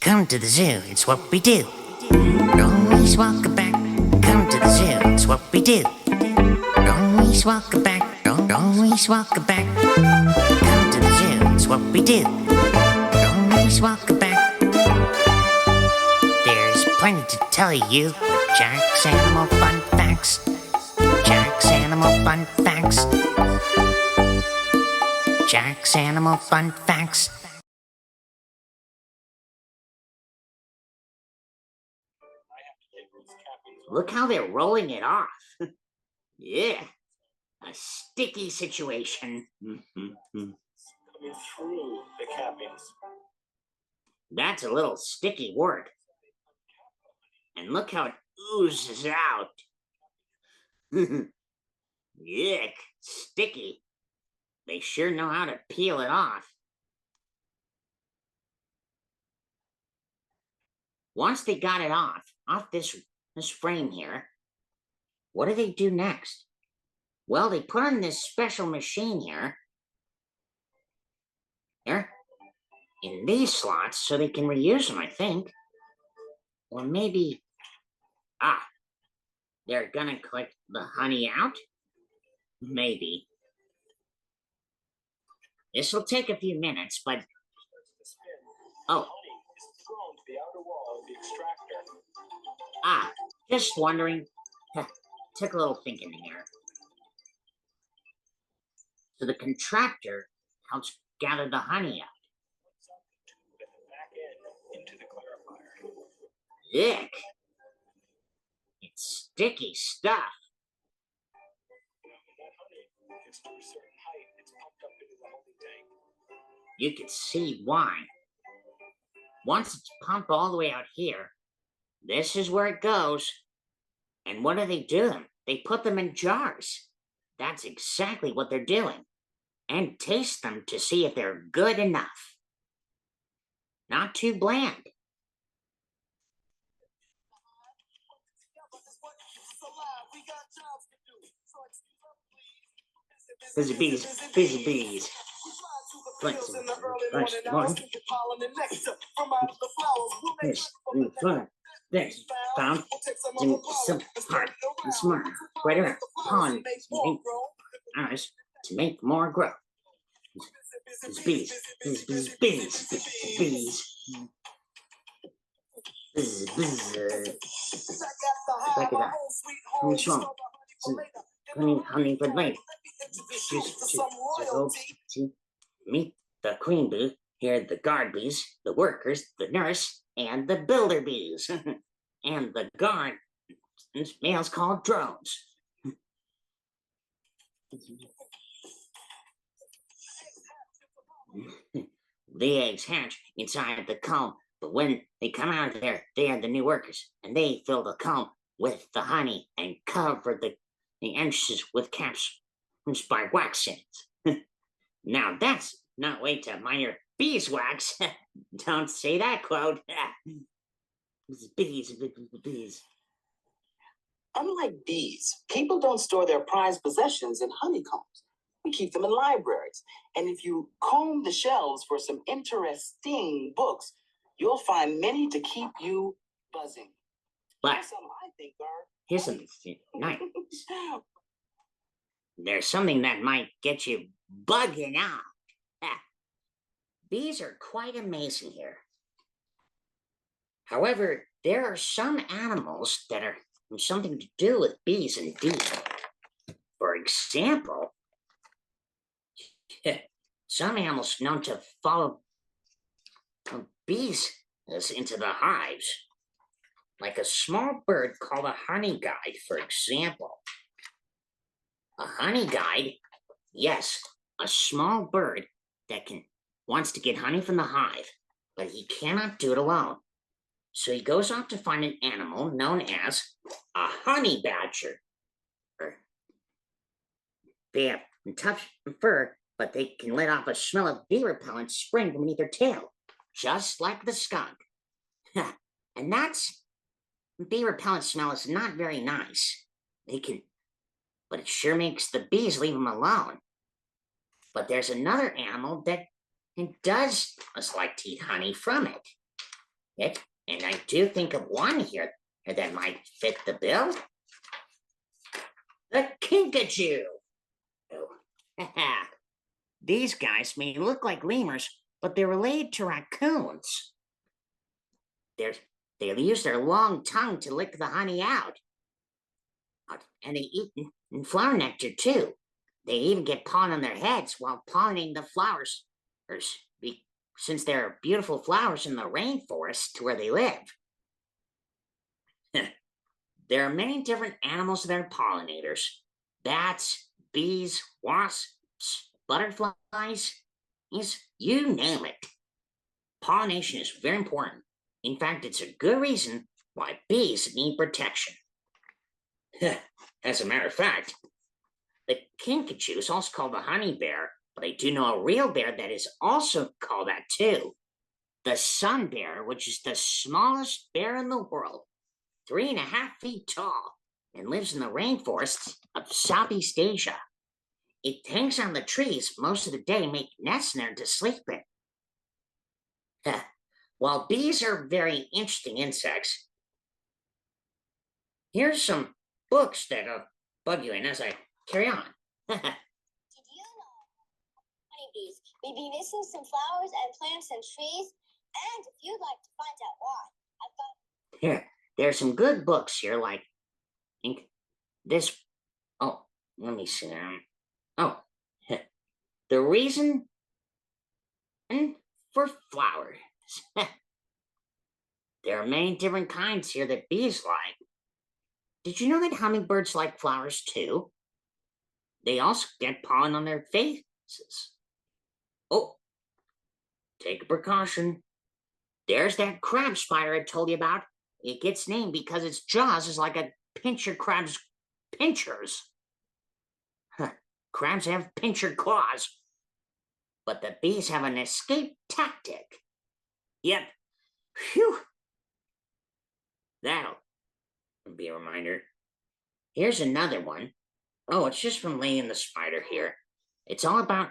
Come to the zoo, it's what we do. Always walk back. Come to the zoo, it's what we do. Always walk back. Always walk back. Come to the zoo, it's what we do. Always walk back. There's plenty to tell you. Jack's Animal Fun Facts. Jack's Animal Fun Facts. Jack's Animal Fun Facts. Look how they're rolling it off. Yeah, a sticky situation. Coming through the cappings. That's a little sticky work. And look how it oozes out. Yuck, sticky. They sure know how to peel it off. Once they got it off this frame here, what do they do next? Well, they put on this special machine here in these slots so they can reuse them, I think. Or maybe, they're gonna collect the honey out? Maybe. This will take a few minutes, but... Oh. Just wondering. Took a little thinking here. So the contractor helps gather the honey out. Yuck. It's sticky stuff. You can see why. Once it's pumped all the way out here, this is where it goes. And what do? They put them in jars. That's exactly what they're doing. And taste them to see if they're good enough. Not too bland. Busy bees, busy bees. First one. This found some heart and smart right around pollen ours to make more grow. Bees, bees, bees, bees, bees. Look at that. What's wrong? Honey for lady. Meet the queen bee, here the guard bees, the workers, the nurse, and the builder bees. And the guard males called drones. The eggs hatch inside the comb, but when they come out of there, they are the new workers, and they fill the comb with the honey and cover the entrances with caps by wax ends. Now that's not way to mind your beeswax. Don't say that quote. Bees. Unlike bees, people don't store their prized possessions in honeycombs. We keep them in libraries. And if you comb the shelves for some interesting books, you'll find many to keep you buzzing. But some I think are... Here's something nice. There's something that might get you bugging out. Bees are quite amazing here. However, there are some animals that are something to do with bees indeed. For example, some animals known to follow bees into the hives, like a small bird called a honey guide, for example. A honey guide, yes, a small bird that wants to get honey from the hive, but he cannot do it alone. So he goes off to find an animal known as a honey badger. They have tough fur, but they can let off a smell of bee repellent spraying from beneath their tail, just like the skunk. And bee repellent smell is not very nice. But it sure makes the bees leave them alone. But there's another animal that does like to eat honey from it. And I do think of one here that might fit the bill. The kinkajou. Oh. These guys may look like lemurs, but they're related to raccoons. They use their long tongue to lick the honey out. And they eat flower nectar too. They even get pollen on their heads while pollinating the flowers, since there are beautiful flowers in the rainforest where they live. There are many different animals that are pollinators: bats, bees, wasps, butterflies, you name it. Pollination is very important. In fact, it's a good reason why bees need protection. As a matter of fact, the kinkajou is also called the honey bear, but I do know a real bear that is also called that too. The sun bear, which is the smallest bear in the world, 3.5 feet tall, and lives in the rainforests of Southeast Asia. It hangs on the trees most of the day, making nests in there to sleep in. While bees are very interesting insects, here's some books that'll bug you in as I carry on. Did you know honeybees may be missing some flowers and plants and trees? And if you'd like to find out why, I've got Here, there's some good books here, like this. Oh, let me see. Oh, the reason for flowers. There are many different kinds here that bees like. Did you know that hummingbirds like flowers too? They also get pollen on their faces. Oh, take a precaution. There's that crab spider I told you about. It gets named because its jaws is like a pincher crab's pinchers. Crabs have pincher claws, but the bees have an escape tactic. Yep. Phew. That'll be a reminder. Here's another one. Oh, it's just from Lady and the Spider here. It's all about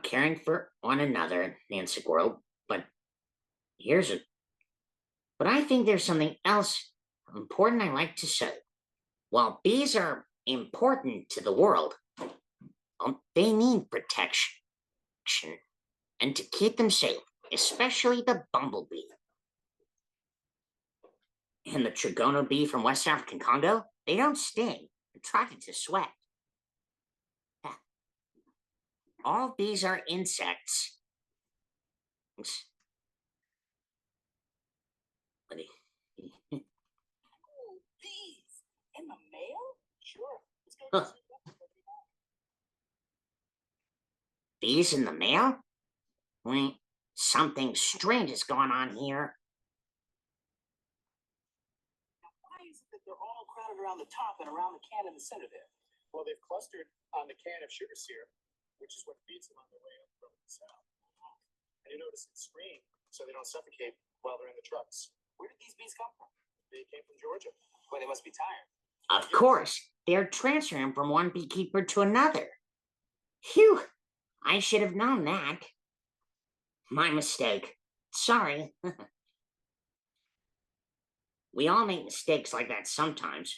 caring for one another, Nancy World. But I think there's something else important I like to say. While bees are important to the world, they need protection and to keep them safe, especially the bumblebee. And the Trigono bee from West African Congo, they don't sting, they're attracted to sweat. All bees are insects. Bees in the mail? Sure. Let's go. Huh. Bees in the mail? Wait, something strange is going on here. Why is it that they're all crowded around the top and around the can in the center there? Well, they've clustered on the can of sugar syrup, which is what feeds them on their way up from the south. And you notice it's screened so they don't suffocate while they're in the trucks. Where did these bees come from? They came from Georgia. Well, they must be tired. Of course, they're transferring from one beekeeper to another. Phew, I should have known that. My mistake. Sorry. We all make mistakes like that sometimes.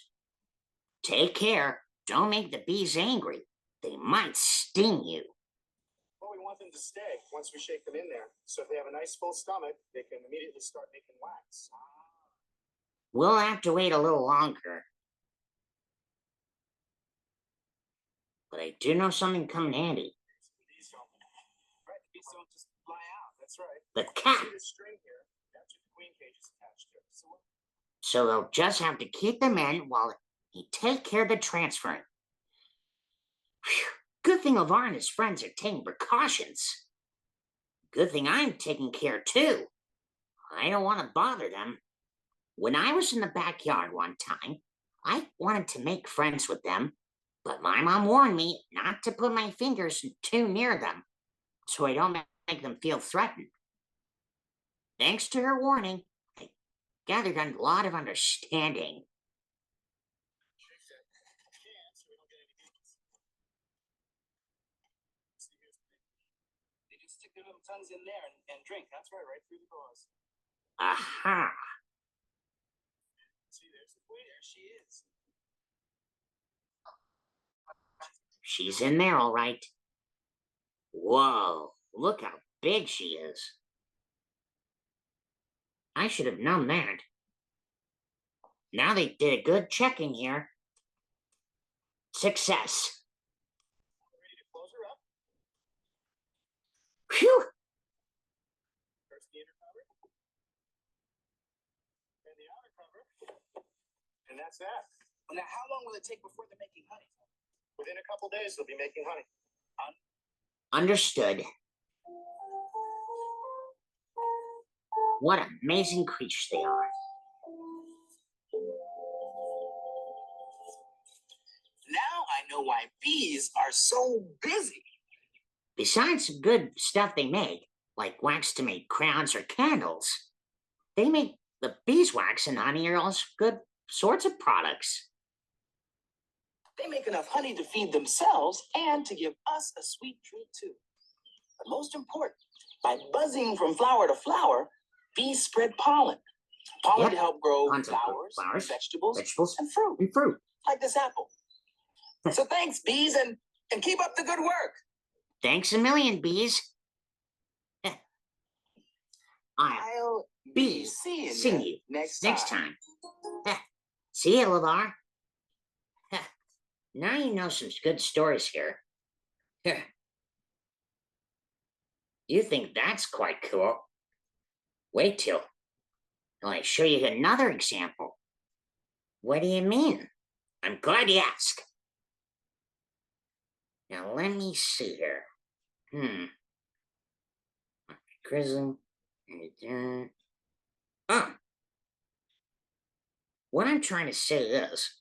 Take care. Don't make the bees angry. They might sting you. Well, we want them to stay once we shake them in there. So if they have a nice full stomach, they can immediately start making wax. We'll have to wait a little longer. But I do know something come in handy. Bees don't. Right, the bees don't just fly out. That's right. The See cap. this string here? That's what the queen cage is attached to. So they'll just have to keep them in while he take care of the transferring. Whew. Good thing LeVar and his friends are taking precautions. Good thing I'm taking care too. I don't want to bother them. When I was in the backyard one time, I wanted to make friends with them, but my mom warned me not to put my fingers too near them, so I don't make them feel threatened. Thanks to her warning, I gathered a lot of understanding. They just stick their little tongues in there and drink. That's right through the doors. Aha! See, there's the queen. There she is. She's in there, all right. Whoa, look how big she is. I should have known that. Now they did a good checking here. Success. Ready to close her up? Phew! First the inner cover. And the outer cover. And that's that. Well, now, how long will it take before they're making honey? Within a couple days, they'll be making honey. Understood. What amazing creatures they are. Now I know why bees are so busy. Besides the good stuff they make, like wax to make crowns or candles, they make the beeswax and honey are also good sorts of products. They make enough honey to feed themselves and to give us a sweet treat too. But most important, by buzzing from flower to flower, bees spread pollen. Pollen Yep. to help grow Tons of flowers, vegetables, and fruit, and fruit. like this apple. So thanks, bees, and keep up the good work. Thanks a million, bees. I'll be seeing seeing you you next time. See you, Lavar. Now you know some good stories here. You think that's quite cool? Wait till I show you another example. What do you mean? I'm glad you asked. Now let me see here. Chrism. Oh. What I'm trying to say is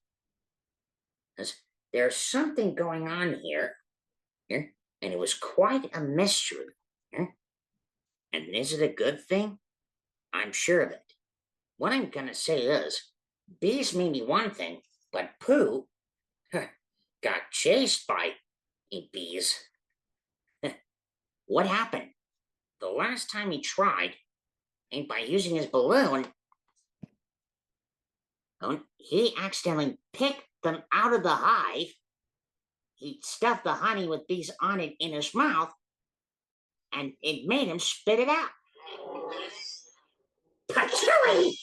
there's something going on here, and it was quite a mystery. And is it a good thing? I'm sure of it. What I'm gonna say is, bees may be one thing, but Pooh got chased by bees. What happened? The last time he tried, and by using his balloon, he accidentally picked them out of the hive. He stuffed the honey with bees on it in his mouth, and it made him spit it out. Patchouli!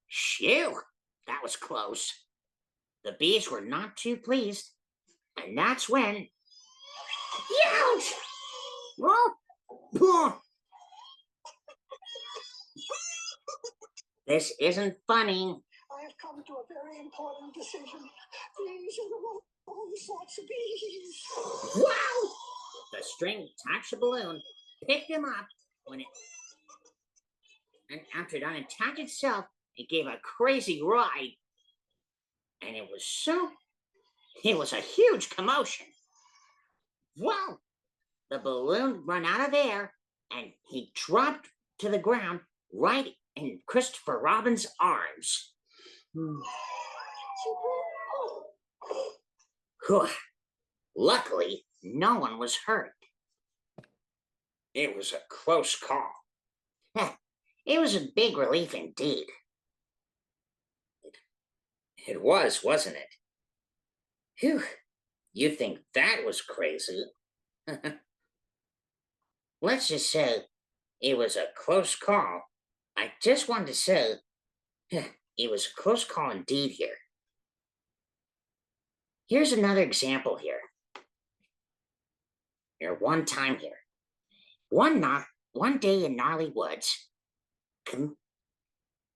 Shoo, that was close. The bees were not too pleased, and that's when... Ouch! Oh. This isn't funny. I have come to a very important decision. These are the wrong sorts of bees. Wow! The string attached the balloon, picked him up and after it unattached itself, it gave a crazy ride. And it was a huge commotion. Well, the balloon ran out of air and he dropped to the ground right in Christopher Robin's arms. Luckily, no one was hurt. It was a close call. It was a big relief indeed. It was, wasn't it? Phew, you think that was crazy? Let's just say it was a close call. I just wanted to say it was a close call indeed here. Here's another example here. One time here. One day in Gnarly Woods,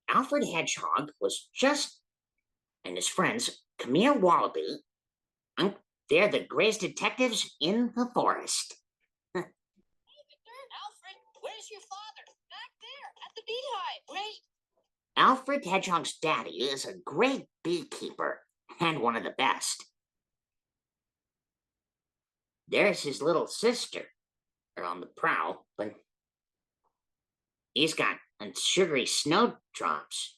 Alfred Hedgehog was and his friends, Camille Wallaby, they're the greatest detectives in the forest. Hey, Victor, Alfred, where's your father? Back there, at the beehive. Wait. Alfred Hedgehog's daddy is a great beekeeper and one of the best. There's his little sister on the prowl, but he's got sugary snowdrops.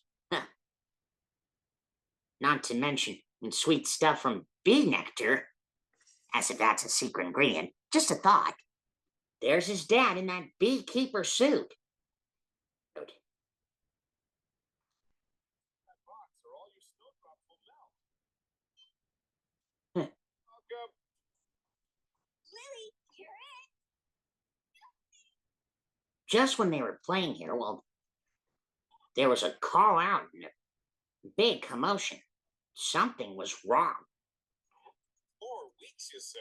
Not to mention sweet stuff from bee nectar, as if that's a secret ingredient. Just a thought. There's his dad in that beekeeper suit. Lily, you're it. Just when they were playing here, well, there was a call out and a big commotion. Something was wrong. 4 weeks, you say?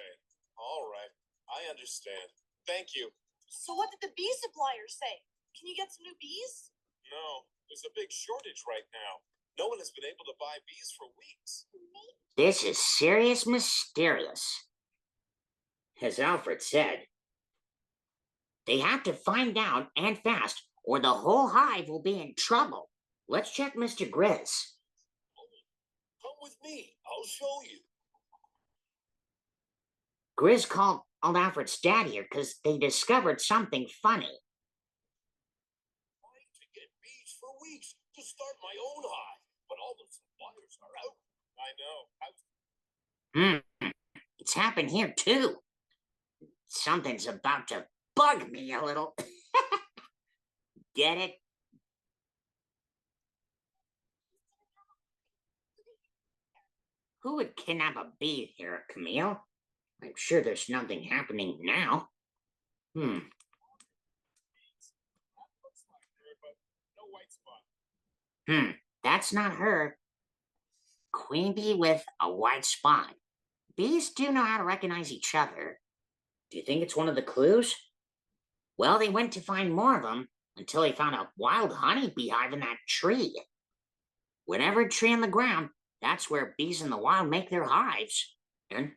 All right, I understand. Thank you. So what did the bee supplier say? Can you get some new bees? No, there's a big shortage right now. No one has been able to buy bees for weeks. This is serious mysterious. As Alfred said, they have to find out and fast, or the whole hive will be in trouble. Let's check Mr. Grizz. Come with me. I'll show you. Grizz called Alfred's dad here because they discovered something funny. Trying to get bees for weeks to start my own hive, but all the suppliers are out. I know. It's happened here too. Something's about to bug me a little. Get it? Who would kidnap a bee here, Camille? I'm sure there's nothing happening now. That looks like her, but no white spot. That's not her. Queen bee with a white spot. Bees do know how to recognize each other. Do you think it's one of the clues? Well, they went to find more of them until they found a wild honey beehive in that tree. Whatever tree on the ground, that's where bees in the wild make their hives. And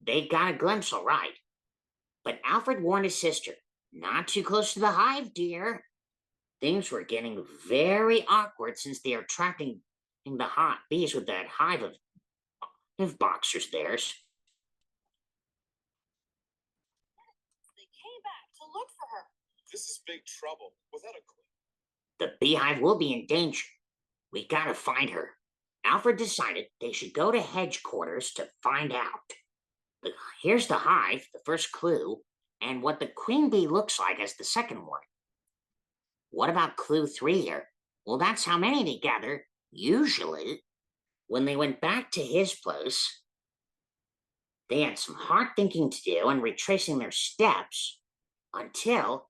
they got a glimpse, all right. But Alfred warned his sister, not too close to the hive, dear. Things were getting very awkward since they are attracting the hot bees with that hive of boxers theirs. They came back to look for her. This is big trouble. Without a queen. The beehive will be in danger. We gotta find her. Alfred decided they should go to headquarters to find out. Here's the hive, the first clue, and what the queen bee looks like as the second one. What about clue 3 here? Well, that's how many they gather, usually. When they went back to his place, they had some hard thinking to do and retracing their steps until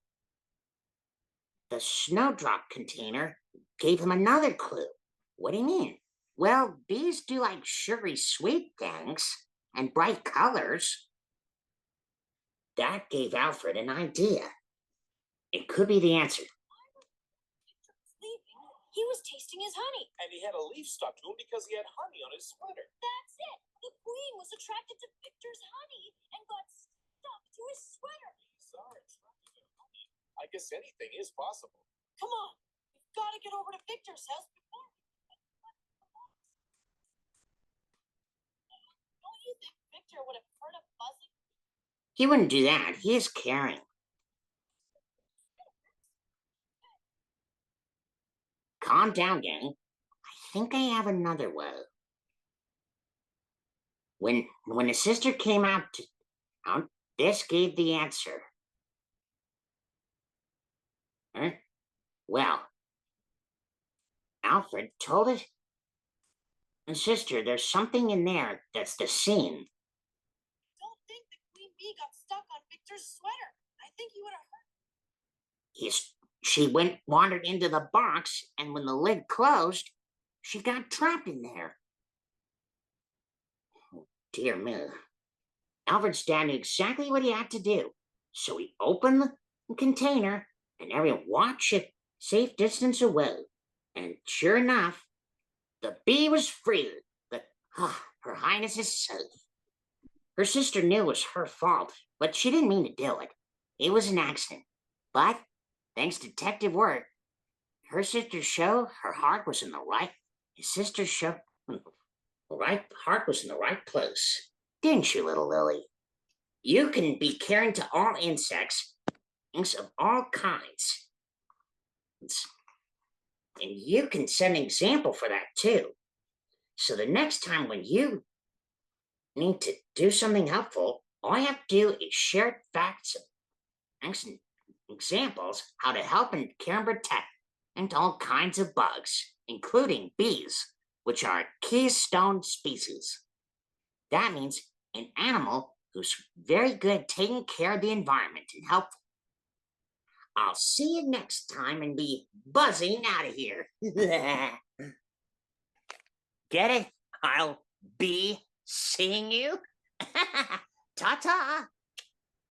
the snowdrop container gave him another clue. What do you mean? Well, bees do like sugary sweet things and bright colors. That gave Alfred an idea. It could be the answer. Sleeping. He was tasting his honey. And he had a leaf stuck to him because he had honey on his sweater. That's it. The queen was attracted to Victor's honey and got stuck to his sweater. Bees are attracted to honey. I guess anything is possible. Come on. We've got to get over to Victor's house before. Don't you think Victor would have heard a buzzing? He wouldn't do that. He is caring. Calm down, gang. I think I have another way. When the sister came out, this gave the answer. Well, Alfred told his sister there's something in there that's the scene. Don't think the queen bee got stuck on Victor's sweater. I think he would have hurt. She wandered into the box, and when the lid closed, she got trapped in there. Oh, dear me. Alfred's dad knew exactly what he had to do, so he opened the container, and everyone watched it safe distance away. And sure enough, the bee was free. Her Highness is safe. Her sister knew it was her fault, but she didn't mean to do it. It was an accident. But thanks to detective work, her sister's show her heart was in the right. His sister's show the right heart was in the right place. Didn't you, little Lily? You can be caring to all insects, things of all kinds. And you can set an example for that too. So the next time when you need to do something helpful, all you have to do is share facts and examples how to help and care and protect and all kinds of bugs, including bees. which are a keystone species. That means an animal who's very good at taking care of the environment and helpful. I'll see you next time and be buzzing out of here. Get it? I'll be seeing you. Ta-ta.